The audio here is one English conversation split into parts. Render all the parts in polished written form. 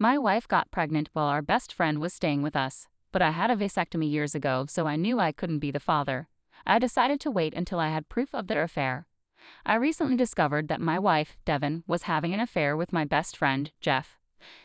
My wife got pregnant while our best friend was staying with us, but I had a vasectomy years ago, so I knew I couldn't be the father. I decided to wait until I had proof of their affair. I recently discovered that my wife, Devon, was having an affair with my best friend, Jeff.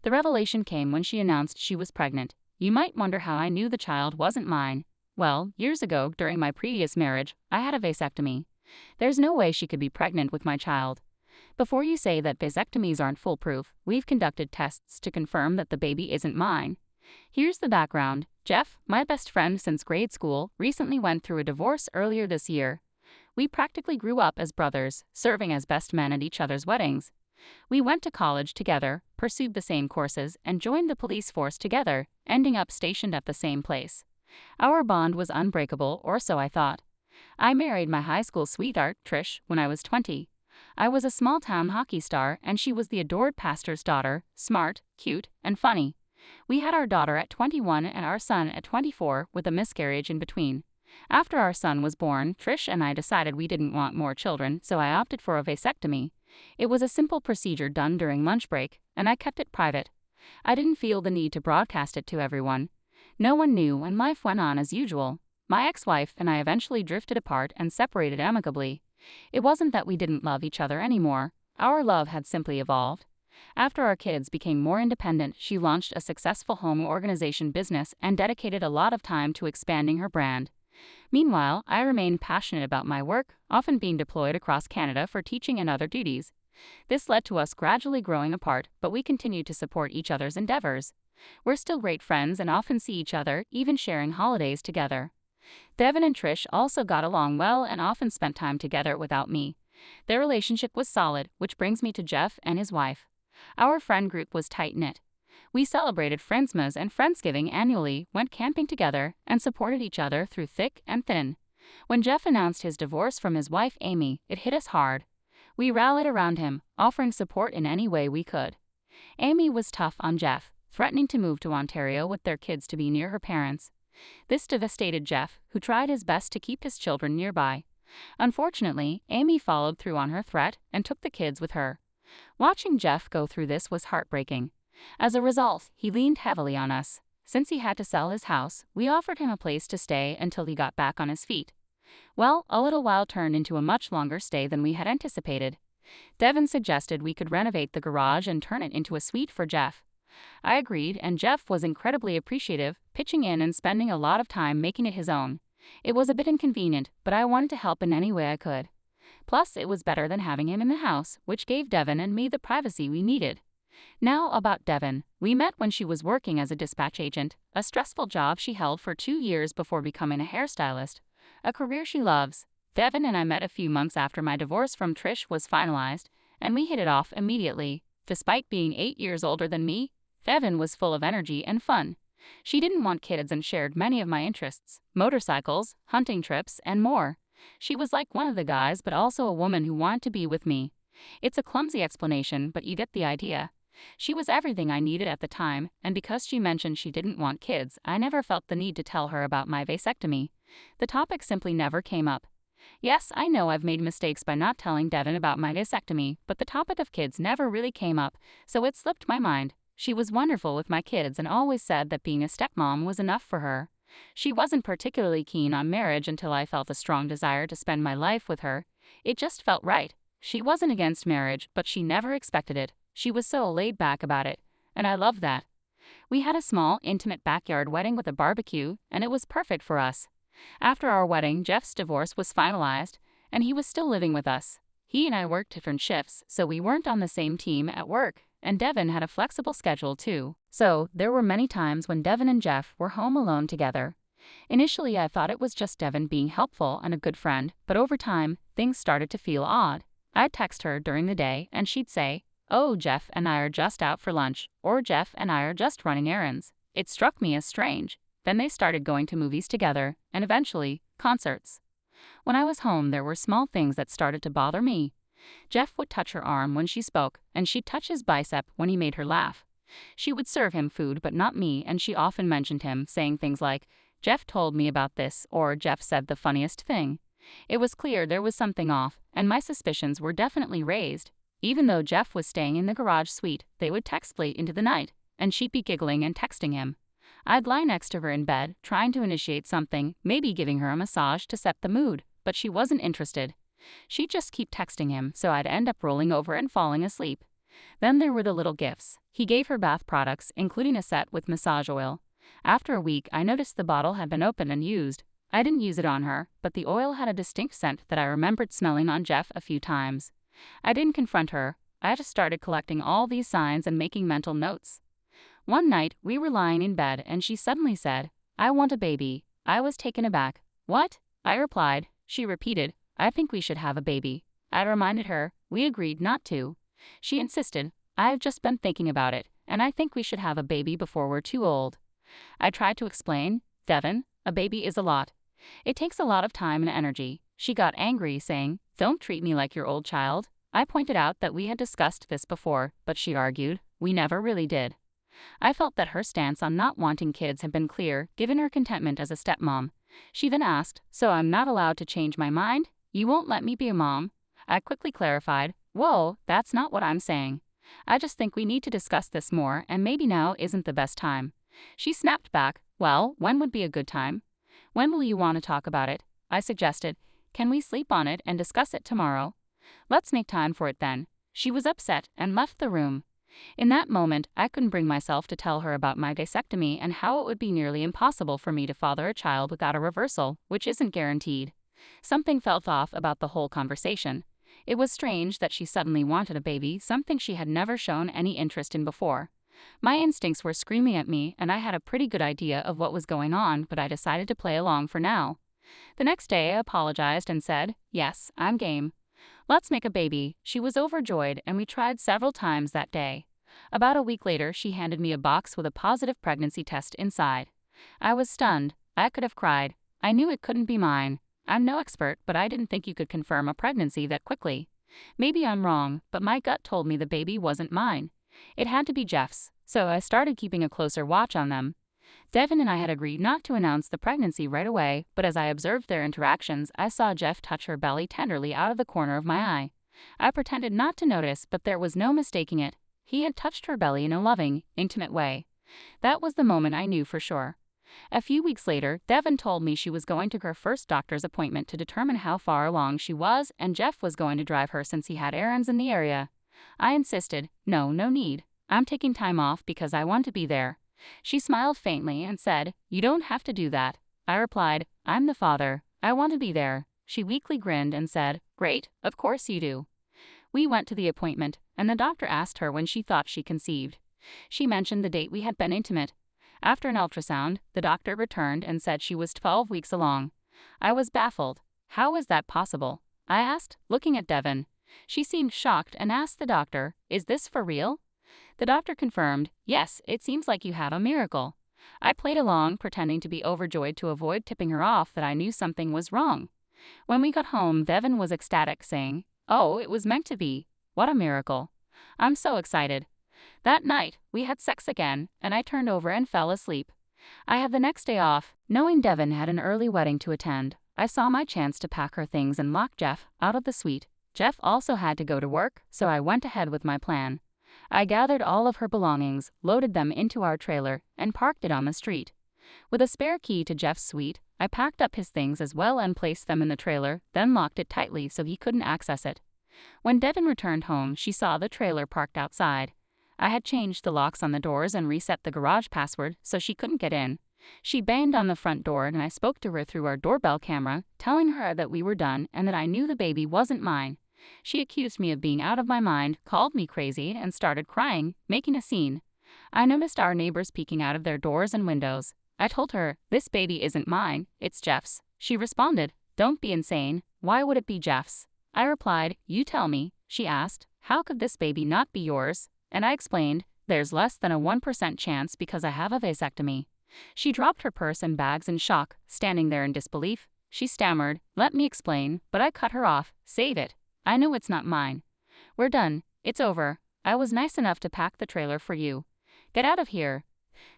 The revelation came when she announced she was pregnant. You might wonder how I knew the child wasn't mine. Well, years ago, during my previous marriage, I had a vasectomy. There's no way she could be pregnant with my child. Before you say that vasectomies aren't foolproof, we've conducted tests to confirm that the baby isn't mine. Here's the background. Jeff, my best friend since grade school, recently went through a divorce earlier this year. We practically grew up as brothers, serving as best men at each other's weddings. We went to college together, pursued the same courses, and joined the police force together, ending up stationed at the same place. Our bond was unbreakable, or so I thought. I married my high school sweetheart, Trish, when I was 20. I was a small-town hockey star, and she was the adored pastor's daughter, smart, cute, and funny. We had our daughter at 21 and our son at 24, with a miscarriage in between. After our son was born, Trish and I decided we didn't want more children, so I opted for a vasectomy. It was a simple procedure done during lunch break, and I kept it private. I didn't feel the need to broadcast it to everyone. No one knew, and life went on as usual. My ex-wife and I eventually drifted apart and separated amicably. It wasn't that we didn't love each other anymore. Our love had simply evolved. After our kids became more independent, she launched a successful home organization business and dedicated a lot of time to expanding her brand. Meanwhile, I remained passionate about my work, often being deployed across Canada for teaching and other duties. This led to us gradually growing apart, but we continued to support each other's endeavors. We're still great friends and often see each other, even sharing holidays together. Devon and Trish also got along well and often spent time together without me. Their relationship was solid, which brings me to Jeff and his wife. Our friend group was tight-knit. We celebrated Friendsmas and Friendsgiving annually, went camping together, and supported each other through thick and thin. When Jeff announced his divorce from his wife Amy, it hit us hard. We rallied around him, offering support in any way we could. Amy was tough on Jeff, threatening to move to Ontario with their kids to be near her parents. This devastated Jeff, who tried his best to keep his children nearby. Unfortunately, Amy followed through on her threat and took the kids with her. Watching Jeff go through this was heartbreaking. As a result, he leaned heavily on us. Since he had to sell his house, we offered him a place to stay until he got back on his feet. Well, a little while turned into a much longer stay than we had anticipated. Devon suggested we could renovate the garage and turn it into a suite for Jeff. I agreed, and Jeff was incredibly appreciative, pitching in and spending a lot of time making it his own. It was a bit inconvenient, but I wanted to help in any way I could. Plus, it was better than having him in the house, which gave Devon and me the privacy we needed. Now about Devon. We met when she was working as a dispatch agent, a stressful job she held for 2 years before becoming a hairstylist, a career she loves. Devon and I met a few months after my divorce from Trish was finalized, and we hit it off immediately. Despite being 8 years older than me, Devon was full of energy and fun. She didn't want kids and shared many of my interests: motorcycles, hunting trips, and more. She was like one of the guys, but also a woman who wanted to be with me. It's a clumsy explanation, but you get the idea. She was everything I needed at the time, and because she mentioned she didn't want kids, I never felt the need to tell her about my vasectomy. The topic simply never came up. Yes, I know I've made mistakes by not telling Devon about my vasectomy, but the topic of kids never really came up, so it slipped my mind. She was wonderful with my kids and always said that being a stepmom was enough for her. She wasn't particularly keen on marriage until I felt a strong desire to spend my life with her. It just felt right. She wasn't against marriage, but she never expected it. She was so laid back about it, and I loved that. We had a small, intimate backyard wedding with a barbecue, and it was perfect for us. After our wedding, Jeff's divorce was finalized, and he was still living with us. He and I worked different shifts, so we weren't on the same team at work, and Devon had a flexible schedule too. So, there were many times when Devon and Jeff were home alone together. Initially, I thought it was just Devon being helpful and a good friend, but over time, things started to feel odd. I'd text her during the day, and she'd say, "Oh, Jeff and I are just out for lunch," or "Jeff and I are just running errands." It struck me as strange. Then they started going to movies together, and eventually, concerts. When I was home, there were small things that started to bother me. Jeff would touch her arm when she spoke, and she'd touch his bicep when he made her laugh. She would serve him food but not me, and she often mentioned him, saying things like, "Jeff told me about this," or "Jeff said the funniest thing." It was clear there was something off, and my suspicions were definitely raised. Even though Jeff was staying in the garage suite, they would text late into the night, and she'd be giggling and texting him. I'd lie next to her in bed, trying to initiate something, maybe giving her a massage to set the mood, but she wasn't interested. She'd just keep texting him, so I'd end up rolling over and falling asleep. Then there were the little gifts. He gave her bath products, including a set with massage oil. After a week, I noticed the bottle had been opened and used. I didn't use it on her, but the oil had a distinct scent that I remembered smelling on Jeff a few times. I didn't confront her. I just started collecting all these signs and making mental notes. One night, we were lying in bed and she suddenly said, "I want a baby." I was taken aback. "What?" I replied. She repeated, "I think we should have a baby." I reminded her. We agreed not to. She insisted, "I've just been thinking about it, and I think we should have a baby before we're too old." I tried to explain. "Devon, a baby is a lot. It takes a lot of time and energy." She got angry, saying, "Don't treat me like your old child." I pointed out that we had discussed this before, but she argued, "We never really did." I felt that her stance on not wanting kids had been clear, given her contentment as a stepmom. She then asked, "So I'm not allowed to change my mind? You won't let me be a mom?" I quickly clarified, "Whoa, that's not what I'm saying. I just think we need to discuss this more, and maybe now isn't the best time." She snapped back, "Well, when would be a good time? When will you want to talk about it?" I suggested, "Can we sleep on it and discuss it tomorrow?" "Let's make time for it then." She was upset and left the room. In that moment, I couldn't bring myself to tell her about my vasectomy and how it would be nearly impossible for me to father a child without a reversal, which isn't guaranteed. Something felt off about the whole conversation. It was strange that she suddenly wanted a baby, something she had never shown any interest in before. My instincts were screaming at me, and I had a pretty good idea of what was going on, but I decided to play along for now. The next day, I apologized and said, "Yes, I'm game. Let's make a baby." She was overjoyed, and we tried several times that day. About a week later, she handed me a box with a positive pregnancy test inside. I was stunned. I could have cried. I knew it couldn't be mine. I'm no expert, but I didn't think you could confirm a pregnancy that quickly. Maybe I'm wrong, but my gut told me the baby wasn't mine. It had to be Jeff's, so I started keeping a closer watch on them. Devon and I had agreed not to announce the pregnancy right away, but as I observed their interactions, I saw Jeff touch her belly tenderly out of the corner of my eye. I pretended not to notice, but there was no mistaking it. He had touched her belly in a loving, intimate way. That was the moment I knew for sure. A few weeks later, Devon told me she was going to her first doctor's appointment to determine how far along she was, and Jeff was going to drive her since he had errands in the area. I insisted, "No need. I'm taking time off because I want to be there." She smiled faintly and said, "You don't have to do that." I replied, "I'm the father. I want to be there." She weakly grinned and said, "Great, of course you do." We went to the appointment, and the doctor asked her when she thought she conceived. She mentioned the date we had been intimate. After an ultrasound, the doctor returned and said she was 12 weeks along. I was baffled. "How is that possible?" I asked, looking at Devon. She seemed shocked and asked the doctor, "Is this for real?" The doctor confirmed, "Yes, it seems like you have a miracle." I played along, pretending to be overjoyed to avoid tipping her off that I knew something was wrong. When we got home, Devon was ecstatic, saying, "Oh, it was meant to be. What a miracle. I'm so excited." That night, we had sex again, and I turned over and fell asleep. I had the next day off. Knowing Devon had an early wedding to attend, I saw my chance to pack her things and lock Jeff out of the suite. Jeff also had to go to work, so I went ahead with my plan. I gathered all of her belongings, loaded them into our trailer, and parked it on the street. With a spare key to Jeff's suite, I packed up his things as well and placed them in the trailer, then locked it tightly so he couldn't access it. When Devon returned home, she saw the trailer parked outside. I had changed the locks on the doors and reset the garage password so she couldn't get in. She banged on the front door and I spoke to her through our doorbell camera, telling her that we were done and that I knew the baby wasn't mine. She accused me of being out of my mind, called me crazy, and started crying, making a scene. I noticed our neighbors peeking out of their doors and windows. I told her, "This baby isn't mine, it's Jeff's." She responded, "Don't be insane. Why would it be Jeff's?" I replied, "You tell me." She asked, "How could this baby not be yours?" And I explained, "There's less than a 1% chance because I have a vasectomy." She dropped her purse and bags in shock, standing there in disbelief. She stammered, "Let me explain," but I cut her off. "Save it. I know it's not mine. We're done. It's over. I was nice enough to pack the trailer for you. Get out of here."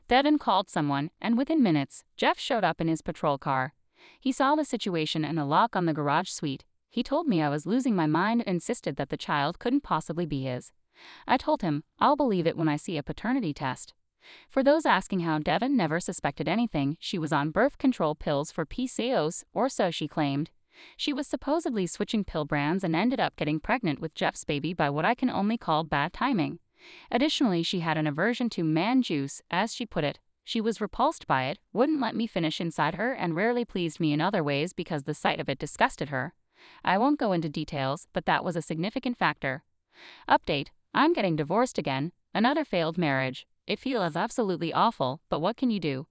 Devon called someone, and within minutes, Jeff showed up in his patrol car. He saw the situation and the lock on the garage suite. He told me I was losing my mind and insisted that the child couldn't possibly be his. I told him, "I'll believe it when I see a paternity test." For those asking how Devon never suspected anything, she was on birth control pills for PCOS, or so she claimed. She was supposedly switching pill brands and ended up getting pregnant with Jeff's baby by what I can only call bad timing. Additionally, she had an aversion to man juice, as she put it. She was repulsed by it, wouldn't let me finish inside her, and rarely pleased me in other ways because the sight of it disgusted her. I won't go into details, but that was a significant factor. Update: I'm getting divorced again, another failed marriage. It feels absolutely awful, but what can you do?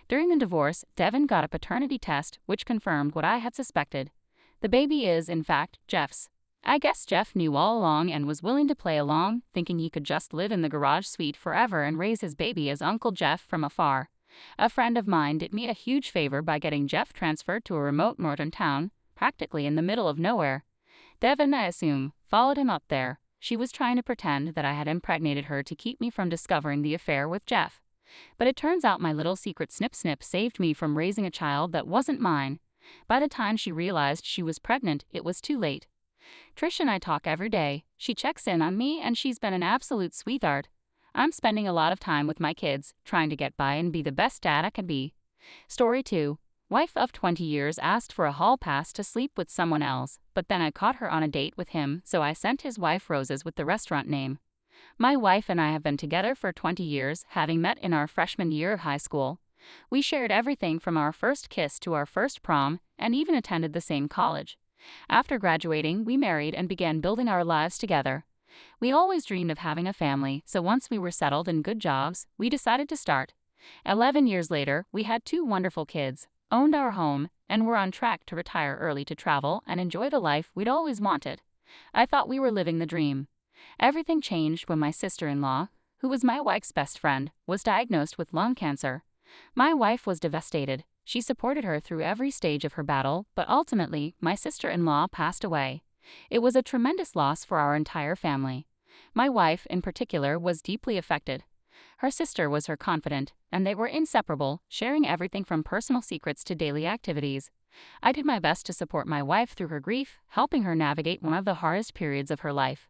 During the divorce, Devon got a paternity test which confirmed what I had suspected. The baby is, in fact, Jeff's. I guess Jeff knew all along and was willing to play along, thinking he could just live in the garage suite forever and raise his baby as Uncle Jeff from afar. A friend of mine did me a huge favor by getting Jeff transferred to a remote northern town, practically in the middle of nowhere. Devon, I assume, followed him up there. She was trying to pretend that I had impregnated her to keep me from discovering the affair with Jeff. But it turns out my little secret snip-snip saved me from raising a child that wasn't mine. By the time she realized she was pregnant, it was too late. Trish and I talk every day. She checks in on me and she's been an absolute sweetheart. I'm spending a lot of time with my kids, trying to get by and be the best dad I can be. Story 2. Wife of 20 years asked for a hall pass to sleep with someone else, but then I caught her on a date with him, so I sent his wife roses with the restaurant name. My wife and I have been together for 20 years, having met in our freshman year of high school. We shared everything from our first kiss to our first prom, and even attended the same college. After graduating, we married and began building our lives together. We always dreamed of having a family, so once we were settled in good jobs, we decided to start. 11 years later, we had 2 wonderful kids, owned our home, and were on track to retire early to travel and enjoy the life we'd always wanted. I thought we were living the dream. Everything changed when my sister-in-law, who was my wife's best friend, was diagnosed with lung cancer. My wife was devastated. She supported her through every stage of her battle, but ultimately, my sister-in-law passed away. It was a tremendous loss for our entire family. My wife, in particular, was deeply affected. Her sister was her confidant, and they were inseparable, sharing everything from personal secrets to daily activities. I did my best to support my wife through her grief, helping her navigate one of the hardest periods of her life.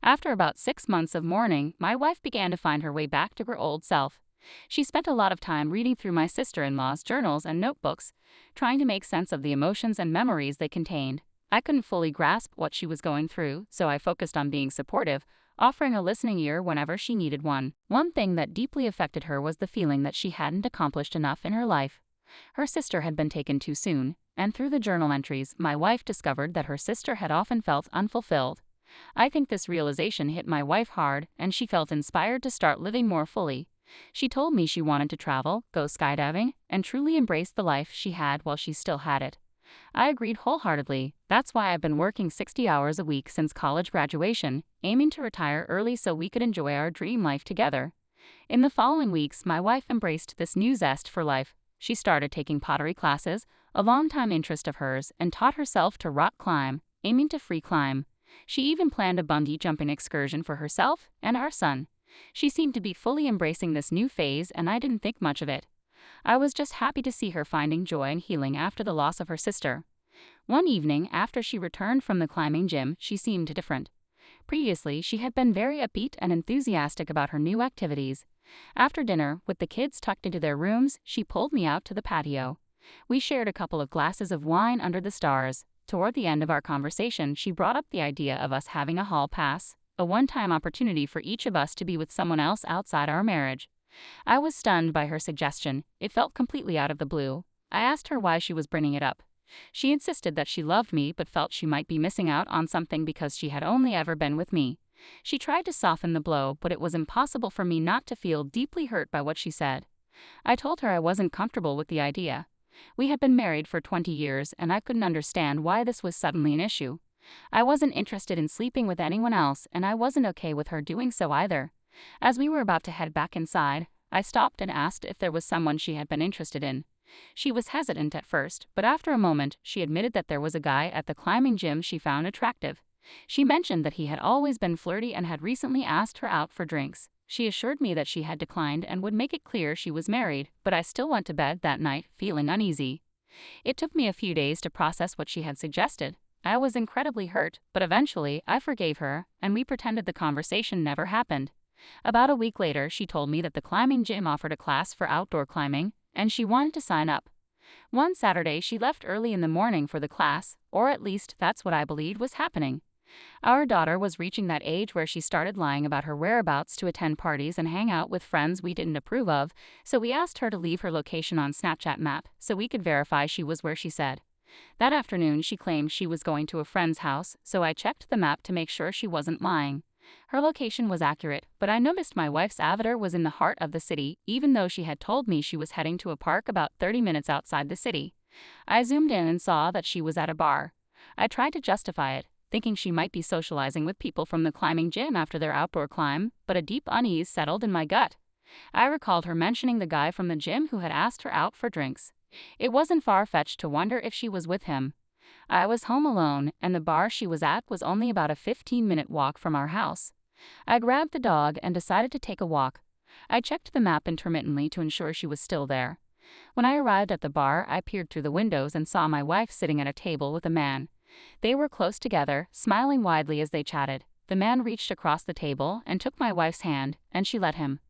After about 6 months of mourning, my wife began to find her way back to her old self. She spent a lot of time reading through my sister-in-law's journals and notebooks, trying to make sense of the emotions and memories they contained. I couldn't fully grasp what she was going through, so I focused on being supportive, offering a listening ear whenever she needed one. One thing that deeply affected her was the feeling that she hadn't accomplished enough in her life. Her sister had been taken too soon, and through the journal entries, my wife discovered that her sister had often felt unfulfilled. I think this realization hit my wife hard, and she felt inspired to start living more fully. She told me she wanted to travel, go skydiving, and truly embrace the life she had while she still had it. I agreed wholeheartedly. That's why I've been working 60 hours a week since college graduation, aiming to retire early so we could enjoy our dream life together. In the following weeks, my wife embraced this new zest for life. She started taking pottery classes, a longtime interest of hers, and taught herself to rock climb, aiming to free climb. She even planned a bungee jumping excursion for herself and our son. She seemed to be fully embracing this new phase, and I didn't think much of it. I was just happy to see her finding joy and healing after the loss of her sister. One evening, after she returned from the climbing gym, she seemed different. Previously, she had been very upbeat and enthusiastic about her new activities. After dinner, with the kids tucked into their rooms, she pulled me out to the patio. We shared a couple of glasses of wine under the stars. Toward the end of our conversation, she brought up the idea of us having a hall pass, a one-time opportunity for each of us to be with someone else outside our marriage. I was stunned by her suggestion. It felt completely out of the blue. I asked her why she was bringing it up. She insisted that she loved me but felt she might be missing out on something because she had only ever been with me. She tried to soften the blow, but it was impossible for me not to feel deeply hurt by what she said. I told her I wasn't comfortable with the idea. We had been married for 20 years, and I couldn't understand why this was suddenly an issue. I wasn't interested in sleeping with anyone else, and I wasn't okay with her doing so either. As we were about to head back inside, I stopped and asked if there was someone she had been interested in. She was hesitant at first, but after a moment, she admitted that there was a guy at the climbing gym she found attractive. She mentioned that he had always been flirty and had recently asked her out for drinks. She assured me that she had declined and would make it clear she was married, but I still went to bed that night, feeling uneasy. It took me a few days to process what she had suggested. I was incredibly hurt, but eventually I forgave her, and we pretended the conversation never happened. About a week later, she told me that the climbing gym offered a class for outdoor climbing, and she wanted to sign up. One Saturday, she left early in the morning for the class, or at least that's what I believed was happening. Our daughter was reaching that age where she started lying about her whereabouts to attend parties and hang out with friends we didn't approve of, so we asked her to leave her location on Snapchat map so we could verify she was where she said. That afternoon, she claimed she was going to a friend's house, so I checked the map to make sure she wasn't lying. Her location was accurate, but I noticed my wife's avatar was in the heart of the city, even though she had told me she was heading to a park about 30 minutes outside the city. I zoomed in and saw that she was at a bar. I tried to justify it, thinking she might be socializing with people from the climbing gym after their outdoor climb, but a deep unease settled in my gut. I recalled her mentioning the guy from the gym who had asked her out for drinks. It wasn't far-fetched to wonder if she was with him. I was home alone, and the bar she was at was only about a 15-minute walk from our house. I grabbed the dog and decided to take a walk. I checked the map intermittently to ensure she was still there. When I arrived at the bar, I peered through the windows and saw my wife sitting at a table with a man. They were close together, smiling widely as they chatted. The man reached across the table and took my wife's hand, and she let him.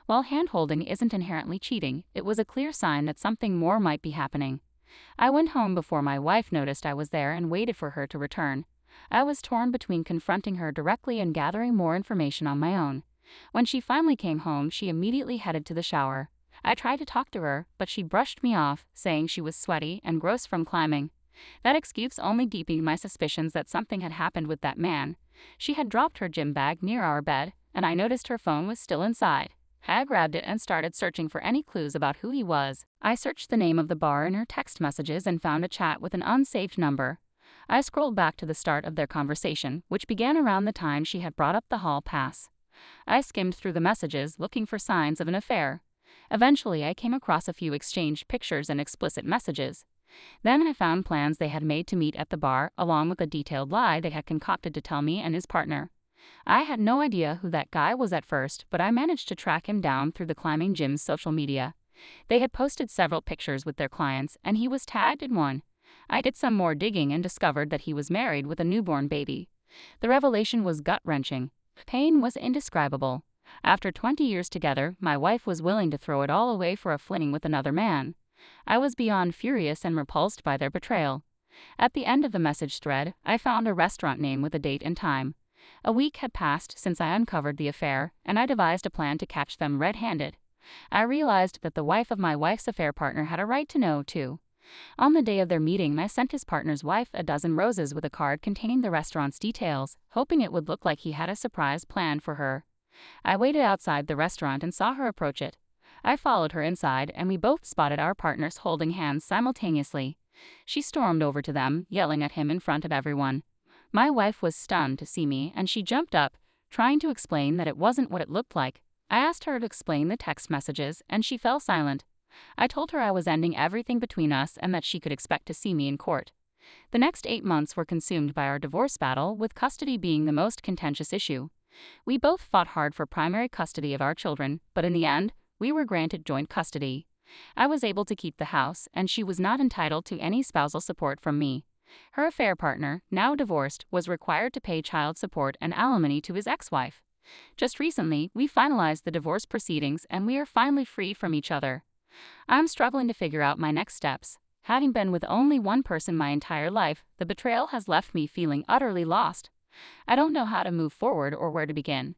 While hand-holding isn't inherently cheating, it was a clear sign that something more might be happening. I went home before my wife noticed I was there and waited for her to return. I was torn between confronting her directly and gathering more information on my own. When she finally came home, she immediately headed to the shower. I tried to talk to her, but she brushed me off, saying she was sweaty and gross from climbing. That excuse only deepened my suspicions that something had happened with that man. She had dropped her gym bag near our bed, and I noticed her phone was still inside. I grabbed it and started searching for any clues about who he was. I searched the name of the bar in her text messages and found a chat with an unsaved number. I scrolled back to the start of their conversation, which began around the time she had brought up the hall pass. I skimmed through the messages, looking for signs of an affair. Eventually, I came across a few exchanged pictures and explicit messages. Then I found plans they had made to meet at the bar, along with a detailed lie they had concocted to tell me and his partner. I had no idea who that guy was at first, but I managed to track him down through the climbing gym's social media. They had posted several pictures with their clients, and he was tagged in one. I did some more digging and discovered that he was married with a newborn baby. The revelation was gut-wrenching. Pain was indescribable. After 20 years together, my wife was willing to throw it all away for a fling with another man. I was beyond furious and repulsed by their betrayal. At the end of the message thread, I found a restaurant name with a date and time. A week had passed since I uncovered the affair, and I devised a plan to catch them red-handed. I realized that the wife of my wife's affair partner had a right to know, too. On the day of their meeting, I sent his partner's wife a dozen roses with a card containing the restaurant's details, hoping it would look like he had a surprise planned for her. I waited outside the restaurant and saw her approach it. I followed her inside, and we both spotted our partners holding hands simultaneously. She stormed over to them, yelling at him in front of everyone. My wife was stunned to see me, and she jumped up, trying to explain that it wasn't what it looked like. I asked her to explain the text messages, and she fell silent. I told her I was ending everything between us and that she could expect to see me in court. The next 8 months were consumed by our divorce battle, with custody being the most contentious issue. We both fought hard for primary custody of our children, but in the end, we were granted joint custody. I was able to keep the house, and she was not entitled to any spousal support from me. Her affair partner, now divorced, was required to pay child support and alimony to his ex-wife. Just recently, we finalized the divorce proceedings and we are finally free from each other. I'm struggling to figure out my next steps. Having been with only one person my entire life, the betrayal has left me feeling utterly lost. I don't know how to move forward or where to begin.